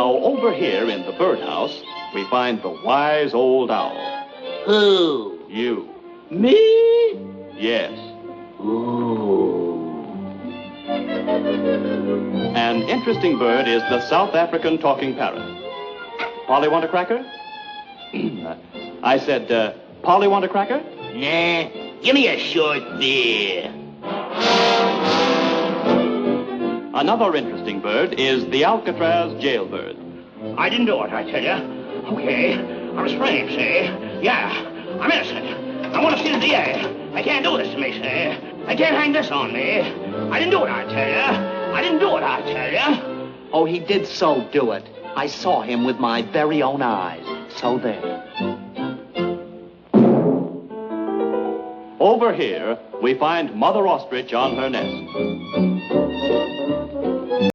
Now, over here in the birdhouse, we find the wise old owl. Who? You. Me? Yes. Ooh. An interesting bird is the South African talking parrot. Polly, want a cracker? I said, Polly, want a cracker? Nah, give me a short beer. Another interesting bird is the Alcatraz jailbird. I didn't do it, I tell you. Okay, I was framed, see? Yeah, I'm innocent. I want to see the DA. They can't do this to me, see? They can't hang this on me. I didn't do it, I tell you. I didn't do it, I tell you. Oh, he did so do it. I saw him with my very own eyes. So there. Over here, we find Mother Ostrich on her nest.